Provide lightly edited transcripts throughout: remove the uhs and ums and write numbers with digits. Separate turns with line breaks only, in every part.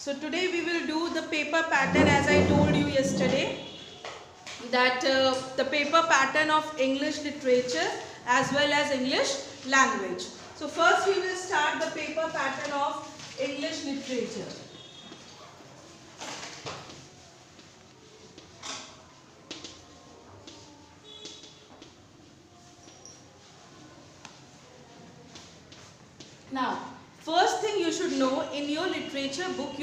So today we will do the paper pattern as I told you yesterday, that the paper pattern of English literature as well as English language. So first we will start the paper pattern of English literature. Now, first thing you should know, in your literature book,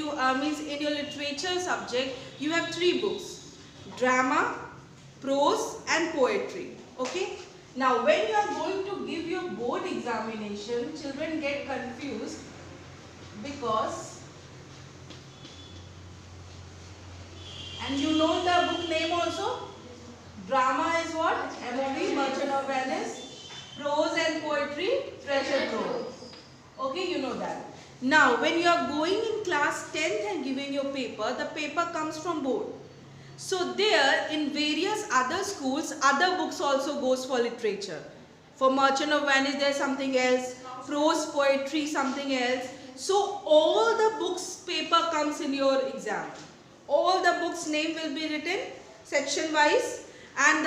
means in your literature subject, you have three books: drama, prose and poetry. Okay. Now, when you are going to give your board examination, children get confused because, and you know the book name also. Drama is what? M.O.V. Merchant of Venice. Prose and poetry, Treasure Trove. Okay, you know that. Now, when you are going in class 10th and giving your paper, the paper comes from board. So there, in various other schools, other books also goes for literature. For Merchant of Venice, there is something else. Prose, poetry, something else. So all the books paper comes in your exam. All the books name will be written section wise, and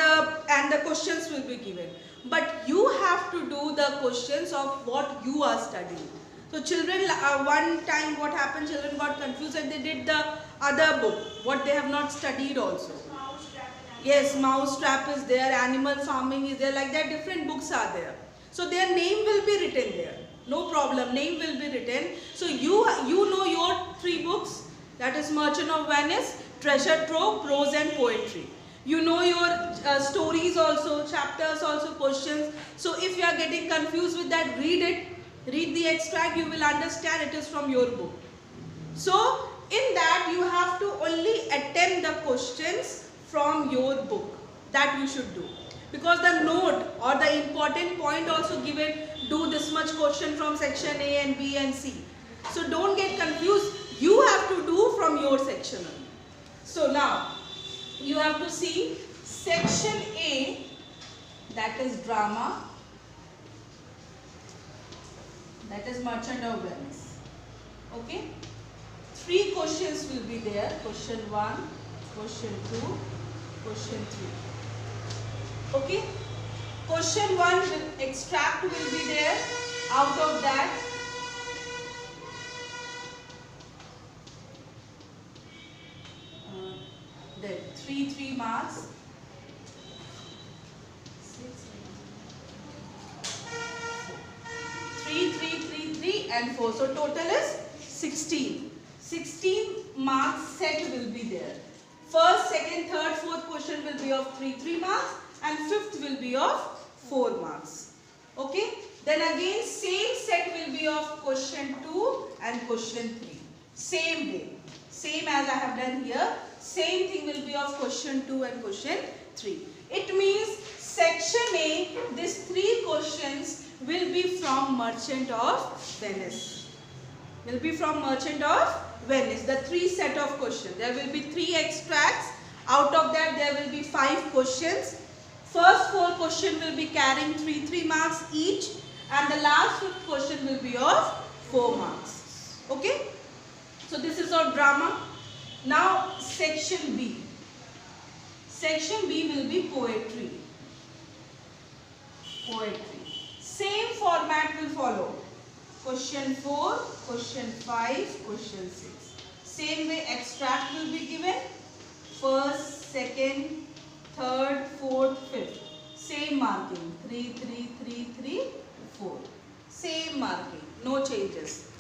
the questions will be given. But you have to do the questions of what you are studying. So children, one time what happened, children got confused and they did the other book, what they have not studied also. Yes, Mousetrap is there, Animal Farming is there, like that different books are there. So their name will be written there. No problem, name will be written. So you know your three books, that is Merchant of Venice, Treasure Trove, Prose and Poetry. You know your stories also, chapters also, questions. So if you are getting confused with that, read it. Read the extract, you will understand it is from your book. So in that you have to only attempt the questions from your book. That you should do. Because the note or the important point also given, do this much question from section A and B and C. So don't get confused. You have to do from your section only. So now, you have to see section A, that is drama, that is Merchant of Venice. Okay. Three questions will be there. Question 1, question 2, question 3. Okay. Question 1 extract will be there. Out of that, there 3 marks. 3 and 4. So total is 16. 16 marks set will be there. First, second, third, fourth question will be of 3 marks and fifth will be of 4 marks. Okay. Then again same set will be of question 2 and question 3. Same way. Same as I have done here. Same thing will be of question 2 and question 3. It means section A, these 3 questions will be from Merchant of Venice. Will be from Merchant of Venice. The 3 set of questions. There will be 3 extracts. Out of that there will be 5 questions. First 4 questions will be carrying 3 marks each, and the last 5th question will be of 4 marks. Okay. So this is our drama. Now section B. Section B will be poetry. Poetry. Same format will follow. Question 4, question 5, question 6. Same way extract will be given. First, second, third, fourth, fifth. Same marking. 3, 3, 3, 3, 4. Same marking. No changes.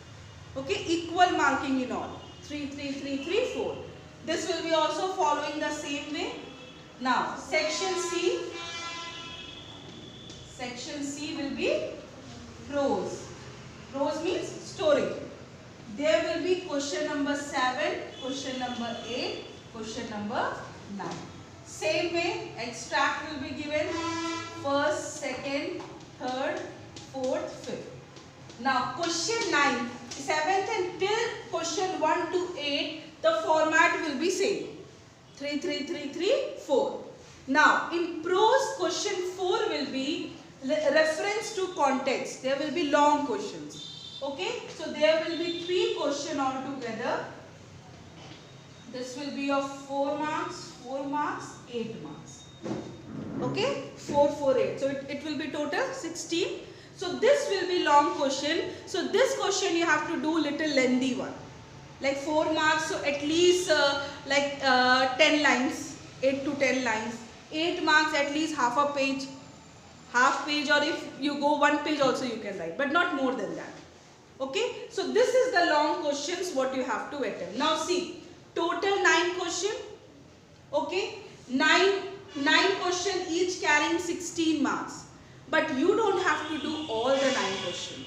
Okay, equal marking in all. 3, 3, 3, 3, 4. This will be also following the same way. Now, section C. Section C will be prose. Prose means story. There will be question number 7, question number 8, question number 9. Same way, extract will be given. First, second, third, fourth, fifth. Now, question 9, 7th and till question 1 to 8, the format will be same. 3, 3, 3, 3, 4. Now, in prose, question 4 will be reference to context. There will be long questions. Okay. So, there will be 3 questions altogether. This will be of 4 marks, 4 marks, 8 marks. Okay, 4, 4, 8. So it will be total 16. So this will be long question. So this question you have to do little lengthy one. Like 4 marks, so at least 10 lines, 8 to 10 lines. 8 marks, at least half a page. Half page, or if you go 1 page also you can write, but not more than that. Okay, so this is the long questions what you have to attempt. Now see, total 9 question. Okay, 9 question, each carrying 16 marks. But you don't have to do all the 9 question.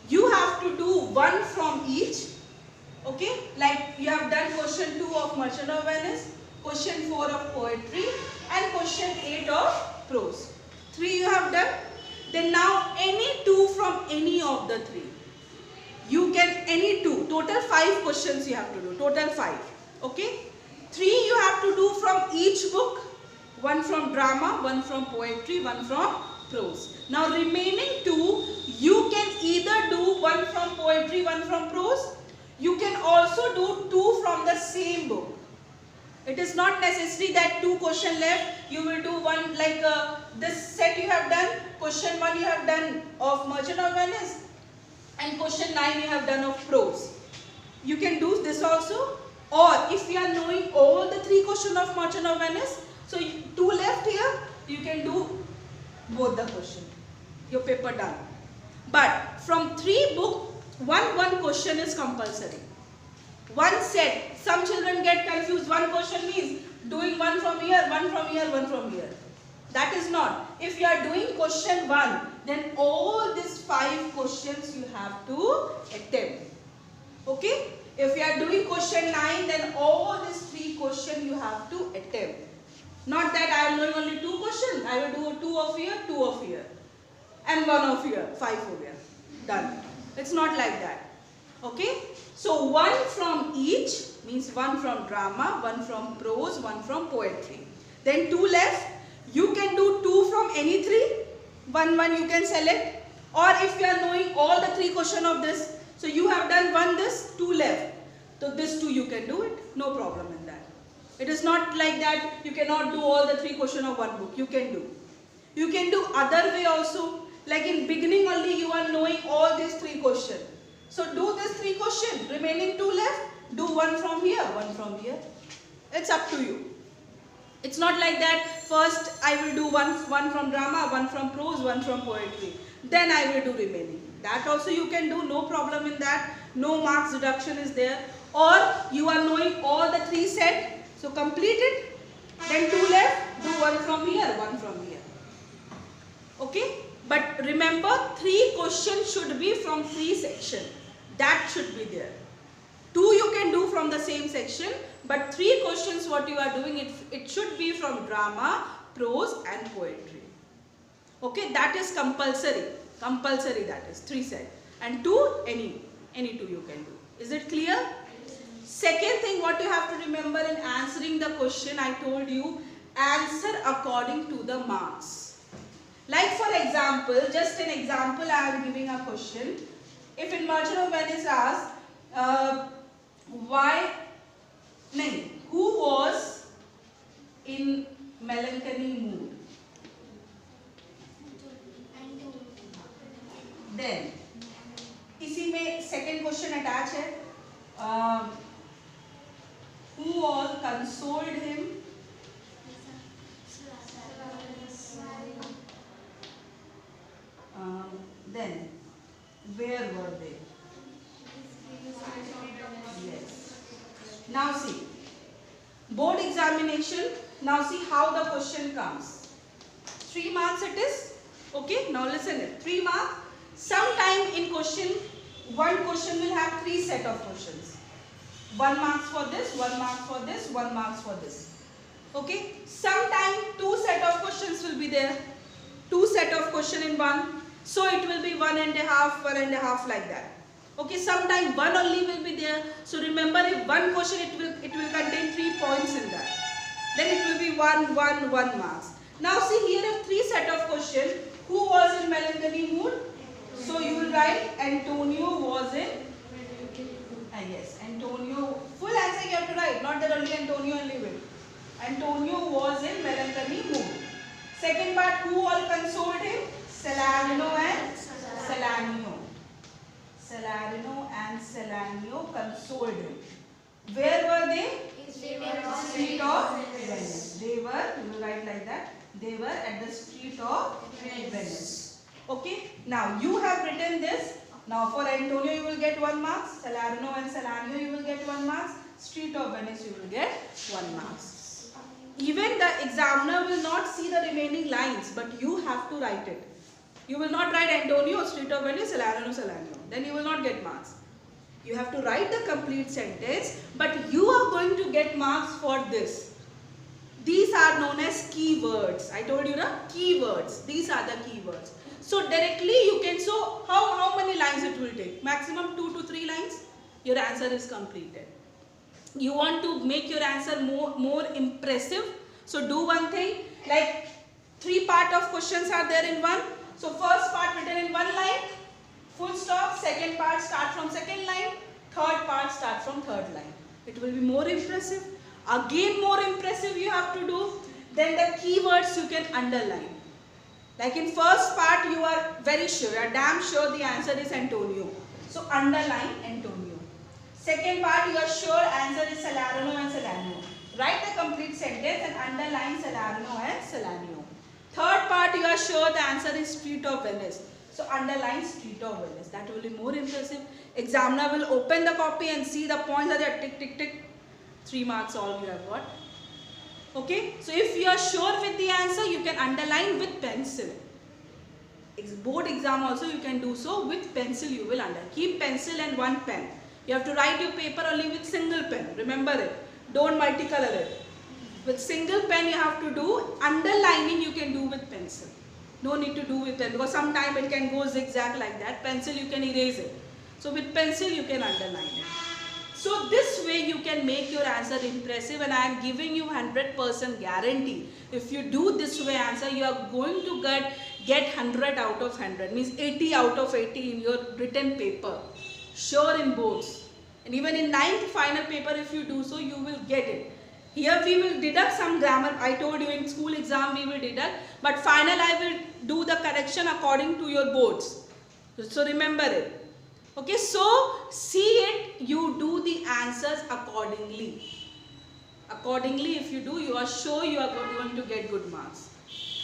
You have to do 1 from each. Okay, like you have done question 2 of Merchant of Venice, question 4 of poetry, and question 8 of prose. 3 you have done. Then now any 2 from any of the 3. You can any 2. Total 5 questions you have to do. Total 5. Okay. 3 you have to do from each book. 1 from drama, 1 from poetry, 1 from prose. Now remaining 2, you can either do 1 from poetry, 1 from prose. You can also do 2 from the same book. It is not necessary that 2 question left, you will do 1, like this set you have done, question 1 you have done of Merchant of Venice, and question 9 you have done of prose. You can do this also, or if you are knowing all the 3 questions of Merchant of Venice, so 2 left here, you can do both the question. Your paper done. But from 3 book, one question is compulsory. One set. Some children get confused. One question means doing 1 from here, 1 from here, 1 from here. That is not. If you are doing question 1, then all these 5 questions you have to attempt. Okay? If you are doing question 9, then all these 3 questions you have to attempt. Not that I am doing only 2 questions. I will do 2 of here, 2 of here, and 1 of here, 5 over here. Done. It's not like that. Okay? So 1 from each means 1 from drama, 1 from prose, 1 from poetry. Then 2 left. You can do 2 from any 3. 1 you can select. Or if you are knowing all the 3 questions of this, so you have done 1 this, 2 left. So this 2 you can do it. No problem in that. It is not like that you cannot do all the 3 questions of 1 book. You can do. You can do other way also. Like in beginning only you are knowing all these 3 questions. So do this 3 questions. Remaining 2 left. Do 1 from here, 1 from here. It's up to you. It's not like that first I will do 1 from drama, 1 from prose, 1 from poetry. Then I will do remaining. That also you can do. No problem in that. No marks deduction is there. Or you are knowing all the 3 sets. So complete it. Then 2 left. Do 1 from here, 1 from here. Okay. But remember, 3 questions should be from 3 sections. That should be there. 2 you can do from the same section, but 3 questions what you are doing, it should be from drama, prose and poetry. Okay, that is compulsory. Compulsory, that is 3 sets. And 2, any 2 you can do. Is it clear? Second thing what you have to remember in answering the question, I told you, answer according to the marks. Like for example, just an example I am giving a question. If in Merchant of Venice asks, who was in melancholy mood? Then, इसी में second question attach है. Who all consoled him? Then, where were they? Yes. Now see, board examination. Now see how the question comes. 3 marks it is. Okay. Now listen it. 3 marks. Sometime in question, one question will have 3 set of questions. 1 marks for this, 1 mark for this, 1 marks for this. Okay. Sometime 2 set of questions will be there. 2 set of question in 1. So it will be 1.5, 1.5 like that. Okay, sometime 1 only will be there. So remember, if 1 question it will contain 3 points in that. Then it will be 1 marks. Now see here are 3 set of questions. Who was in melancholy mood? So you will write Antonio was in. Yes, Antonio. Full answer you have to write, not that only Antonio only will. Antonio was in melancholy mood. Second part, who all consoled him? Salarino and Salanio. Salarino and Salanio consoled him. Where were they? Street of Venice. They were, you will write like that, they were at the street of Venice. Okay, now you have written this. Now for Antonio you will get 1 mark, Salarino and Salanio you will get 1 mark, street of Venice you will get 1 mark. Even the examiner will not see the remaining lines, but you have to write it. You will not write Antonio, street of Venice, Salarino, Salanio. Then you will not get marks. You have to write the complete sentence, but you are going to get marks for this. These are known as keywords. I told you the keywords. These are the keywords. So directly you can, so how many lines it will take? Maximum 2 to 3 lines. Your answer is completed. You want to make your answer more impressive. So do one thing, like 3 part of questions are there in one. So first part written in 1 line, full stop. Second part start from second line. Third part start from third line. It will be more impressive. Again more impressive you have to do. Then the keywords you can underline. Like in first part you are very sure, you are damn sure the answer is Antonio. So underline Antonio. Second part you are sure answer is Salarino and Salanio. Write the complete sentence and underline Salarino and Salanio. Third part you are sure the answer is street of Venice. So underline street of Venice. That will be more impressive. Examiner will open the copy and see the points are there, tick, tick, tick. 3 marks all you have got. Okay. So if you are sure with the answer, you can underline with pencil. Board exam also you can do so with pencil you will underline. Keep pencil and 1 pen. You have to write your paper only with single pen. Remember it. Don't multicolor it. With single pen you have to do. Underlining you can do with pencil. No need to do with pen because sometimes it can go zigzag like that. Pencil you can erase it. So with pencil you can underline it. So this way you can make your answer impressive, and I am giving you 100% guarantee. If you do this way answer, you are going to get 100 out of 100. Means 80 out of 80 in your written paper. Sure in boards. And even in 9th final paper if you do so, you will get it. Here we will deduct some grammar. I told you in school exam we will deduct. But final I will do the correction according to your boards. So remember it. Okay, so see it, you do the answers accordingly. Accordingly, if you do, you are sure you are going to get good marks.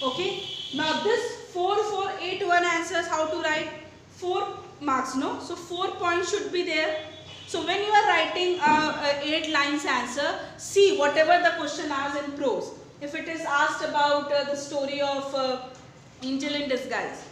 Okay, now this 4, 4, 8, 1 answers, how to write? 4 marks, no? So 4 points should be there. So when you are writing 8 lines answer, see whatever the question asks in prose. If it is asked about the story of Angel in Disguise.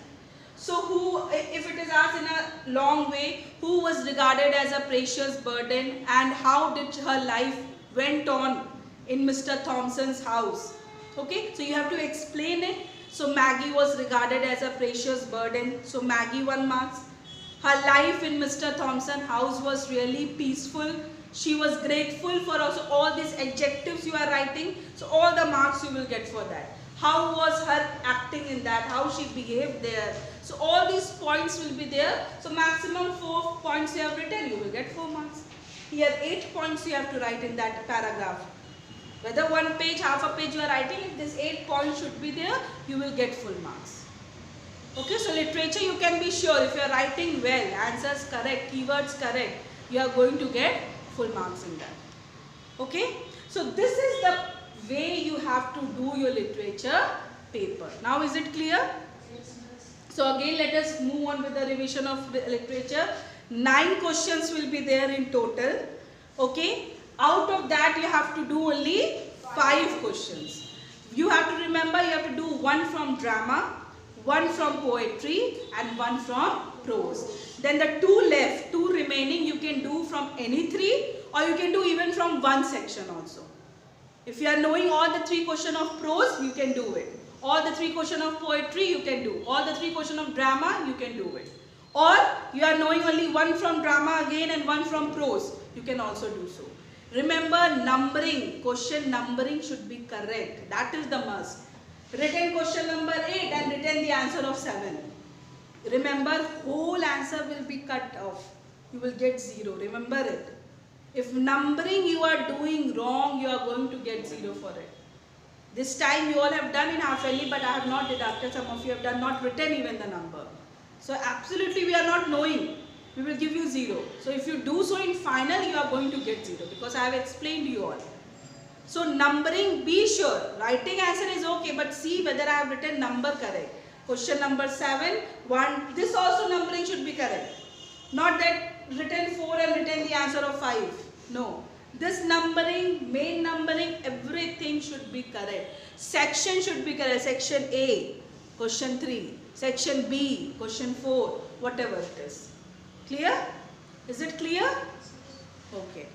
So who, if it is asked in a long way, who was regarded as a precious burden and how did her life went on in Mr. Thompson's house. Okay, so you have to explain it. So Maggie was regarded as a precious burden. So Maggie 1 marks. Her life in Mr. Thompson's house was really peaceful. She was grateful for also all these adjectives you are writing. So all the marks you will get for that. How was her acting in that? How she behaved there? So all these points will be there. So maximum 4 points you have written, you will get 4 marks. Here 8 points you have to write in that paragraph. Whether 1 page, half a page you are writing, if this 8 points should be there, you will get full marks. Okay, so literature you can be sure if you are writing well, answers correct, keywords correct, you are going to get full marks in that. Okay, so this is the way you have to do your literature paper. Now is it clear? So again let us move on with the revision of literature. 9 questions will be there in total. Okay, out of that you have to do only 5 questions. You have to remember you have to do 1 from drama, 1 from poetry and 1 from prose. Then the 2 left, 2 remaining you can do from any 3 or you can do even from 1 section also. If you are knowing all the 3 questions of prose, you can do it. All the 3 questions of poetry, you can do. All the 3 questions of drama, you can do it. Or you are knowing only 1 from drama again and 1 from prose, you can also do so. Remember numbering, question numbering should be correct. That is the must. Written question number 8 and written the answer of 7. Remember whole answer will be cut off. You will get 0. Remember it. If numbering you are doing wrong, you are going to get 0 for it. This time you all have done in half yearly, but I have not deducted. Some of you have done not written even the number. So absolutely we are not knowing. We will give you 0. So if you do so in final, you are going to get 0 because I have explained you all. So numbering, be sure. Writing answer is okay, but see whether I have written number correct. Question number 7, 1. This also numbering should be correct. Not that written 4 and written the answer of 5. No. This numbering, main numbering, everything should be correct. Section should be correct. Section A, question 3. Section B, question 4. Whatever it is. Clear? Is it clear? Okay.